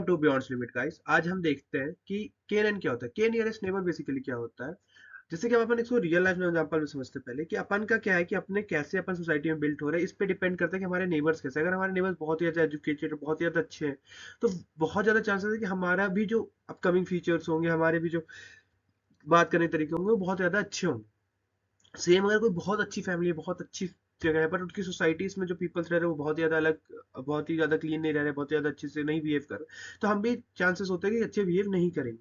To beyond limit guys, आज हम देखते हैं कि KNN क्या होता है। के नियरेस्ट नेबर बेसिकली क्या होता है। जैसे कि हम अपन इसको रियल लाइफ में एग्जांपल में समझते हैं पहले कि अपन का क्या है कि अपने कैसे अपन सोसाइटी में बिल्ट हो रहे हैं, इस पे डिपेंड करता है कि हमारे नेबर्स कैसे हैं। अगर हमारे नेबर्स बहुत ही ज्यादा एजुकेटेड, बहुत ही ज्यादा अच्छे हैं, तो बहुत ज्यादा चांसेस है कि हमारा भी जो अपकमिंग फीचर्स होंगे, हमारे भी जो बात करने के तरीके होंगे वो बहुत ज्यादा अच्छे होंगे। सेम अगर कोई बहुत अच्छी फैमिली है, बहुत अच्छी जगह है, पर उनकी सोसाइटीज में जो पीपल्स रह रहे हैं वो बहुत ज्यादा अलग, बहुत ही ज्यादा क्लीन नहीं रह रहे, बहुत ज्यादा अच्छे से नहीं बिहेव कर रहे, तो हम भी चांसेस होते हैं कि अच्छे बिहेव नहीं करेंगे।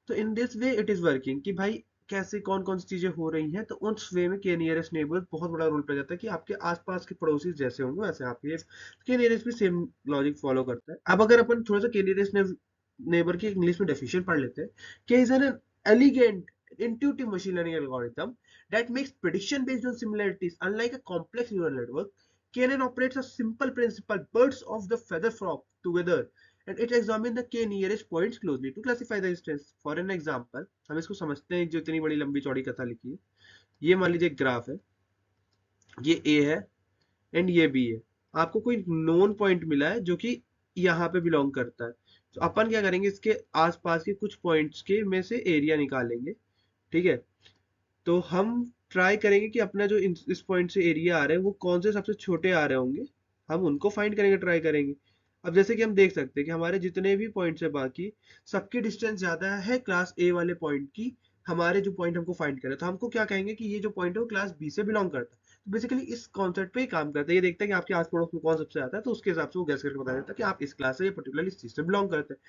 तो in this way it is working कि भाई कैसे कौन कौन सी चीजें हो रही हैं, तो उस वे में के नियरेस्ट नेबर बहुत बड़ा रोल प्ले करता है कि आपके आसपास के पड़ोसी जैसे होंगे वैसे आप बिहेव। के नियरेस्ट भी सेम लॉजिक फॉलो करता है। अब अगर अपन थोड़ा सा के नियरेस्ट नेबर की इंग्लिश में डेफिनेशन पढ़ लेते हैं कि is an elegant intuitive machine learning algorithm that makes prediction based on similarities. Unlike a complex neural network, KNN operates a simple principle, birds of the feather flock together, and it examines the k nearest points closely to classify the instance. For an example, हम इसको समझते हैं, जो इतनी बड़ी लंबी चौड़ी कथा लिखी है। ये मान लीजिए एक ग्राफ है, ये A है एंड ये B है। आपको कोई नोन पॉइंट मिला है जो कि यहाँ पे बिलोंग करता है, तो अपन क्या करेंगे, इसके आसपास के कुछ पॉइंट्स के में से एरिया निकालेंगे। ठीक है, तो हम ट्राई करेंगे कि अपना जो इस पॉइंट से एरिया आ रहा है वो कौन से सबसे छोटे आ रहे होंगे, हम उनको फाइंड करेंगे, ट्राई करेंगे। अब जैसे कि हम देख सकते हैं कि हमारे जितने भी पॉइंट्स है बाकी सबकी डिस्टेंस ज्यादा है क्लास ए वाले पॉइंट की, हमारे जो पॉइंट हमको फाइंड करे, तो हमको क्या कहेंगे कि ये जो पॉइंट है वो क्लास बी से बिलोंग करता है। तो बेसिकली इस कॉन्सेप्ट पे ही काम करता है। ये देखता है कि आपके आस पड़ोस में कौन सबसे आता है, तो उसके हिसाब से वो गैस करके बता देता है कि आप इस क्लास से, ये पर्टिकुलर इस चीज से बिलोंग करते हैं।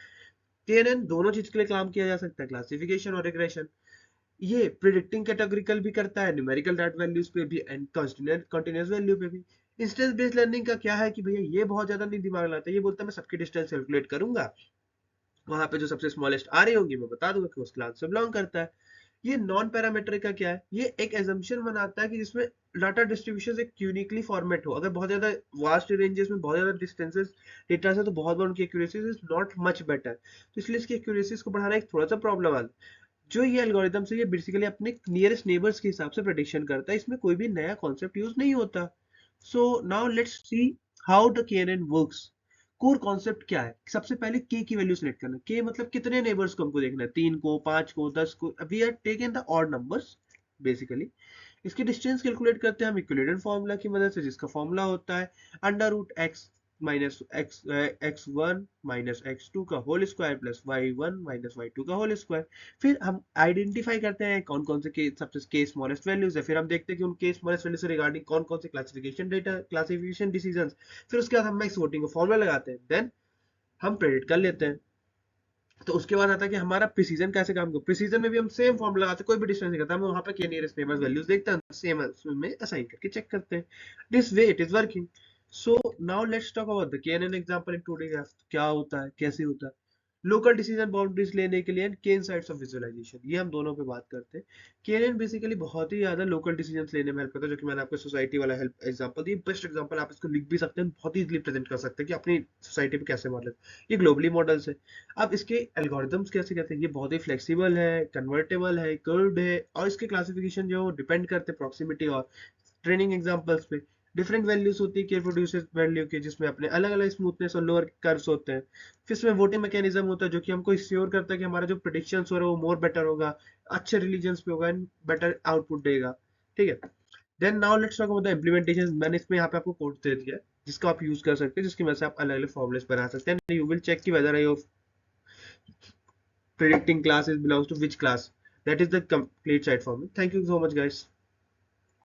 TNN दोनों चीज के लिए काम किया जा सकता है, क्लासिफिकेशन और रिग्रेशन। ये प्रिडिक्टिंग कैटेगरिकल भी करता है, न्यूमेरिकल डाटा वैल्यूज पे भी एंड कंटीन्यूअस वैल्यू पे भी। इंस्टेंस बेस्ड लर्निंग का क्या है कि भैया ये बहुत ज्यादा नहीं दिमाग लगाता है, ये बोलता है मैं सबकी डिस्टेंस कैलकुलेट करूंगा, वहां पे जो सबसे स्मॉलेस्ट आ रही होंगी मैं बता दूंगा कि उस क्लास से बिलोंग करता है। ये नॉन पैरामीट्रिक का क्या है, ये एक एजम्पशन बनाता है कि जिसमें डाटा डिस्ट्रीब्यूशन एक यूनिकली फॉर्मेट हो। अगर बहुत ज्यादा वास्ट रेंजेस में बहुत ज्यादा डिस्टेंसेस डेटा से, तो बहुत बार उनकी accuracy is not much better, तो इसलिए इसकी एक्यूरेसी को बढ़ाना एक थोड़ा सा प्रॉब्लम आता है। जो ये एल्गोरिथम है ये बेसिकली अपने नियरेस्ट नेबर्स के हिसाब से प्रेडिक्शन करता है, इसमें कोई भी नया कॉन्सेप्ट यूज नहीं होता। So now let's see how the KNN works. Core concept क्या है, सबसे पहले के की वैल्यू सिलेक्ट करना। के मतलब कितने नेबर्स को हमको देखना है, 3 को, 5 को, 10 को। We are taken the odd numbers basically. इसकी डिस्टेंस कैलकुलेट करते हैं हम इक्विलेटरल फॉर्मूला की मदद से, जिसका फॉर्मूला होता है under root x minus x1 minus x2 का whole square plus y1 minus y2 का होल स्क्वायर। फिर हम आइडेंटिफाई करते हैं कौन कौन से सबसे के स्मॉलेस्ट वैल्यूज है, फिर हम देखते हैं कि उन के स्मॉलेस्ट वैल्यू से रिगार्डिंग कौन कौन से क्लासिफिकेशन डेटा, क्लासिफिकेशन डिसीजंस। फिर उसके बाद हम मैक्स वोटिंग का फॉर्मूला लगाते हैं, देन हम प्रेडिक्ट कर लेते हैं। तो उसके बाद आता है कि हमारा प्रिसीजन कैसे काम करता है। प्रिसीजन में भी हम सेम फॉर्मूला लगाते हैं, कोई भी डिस्टेंस नहीं करता, हम वहां पे के नियरेस्ट नेबर्स वैल्यूज देखते हैं, सेम में असाइन करके चेक करते हैं। This way it is working. So now let's talk about the KNN example in today graph. क्या होता है, कैसे होता है। लोकल डिसीजन बाउंड्रीज लेने के लिए के इनसाइट्स ऑफ विजुअलाइजेशन, ये हम दोनों पे बात करते हैं। KNN बेसिकली बहुत ही ज्यादा लोकल डिसीजंस लेने में हेल्प करता है, जो कि मैंने आपको सोसाइटी वाला हेल्प एग्जांपल दी, बेस्ट एग्जांपल। आप इसको लिख भी सकते हैं, बहुत इजीली प्रेजेंट कर सकते हैं कि अपनी सोसाइटी पे कैसे मॉडल। ये ग्लोबली मॉडल्स है। अब इसके एल्गोरिथम्स कैसे कहते हैं, ये बहुत ही फ्लेक्सिबल है, कन्वर्टेबल है, कर्व्ड है, और इसके क्लासिफिकेशन जो डिपेंड करते हैं प्रॉक्सिमिटी और ट्रेनिंग एग्जांपल्स पे। डिफरेंट वैल्यूज होती है के प्रोड्यूसर वैल्यू के, जिसमें अपने अलग अलग स्मूथनेस और लोअर कर्व्स होते हैं। फिर इसमें वोटिंग मैकेनिज्म होता है, जो कि हमको श्योर करता है कि हमारा जो प्रेडिक्शंस हो रहा है वो मोर बेटर होगा, अच्छे रिलीजन्स पे होगा एंड बेटर आउटपुट देगा। ठीक है, then now let's talk about the implementation. मैंने इसमें यहाँ पे आपको कोड दे दिया है जिसको आप यूज कर सकते हैं, जिसकी वजह से आप अलग अलग फॉर्मुलेस बना सकते हैं। यू विल चेक की whether I predicting classes belongs to which class. That is the complete site for me. Thank you so much, guys.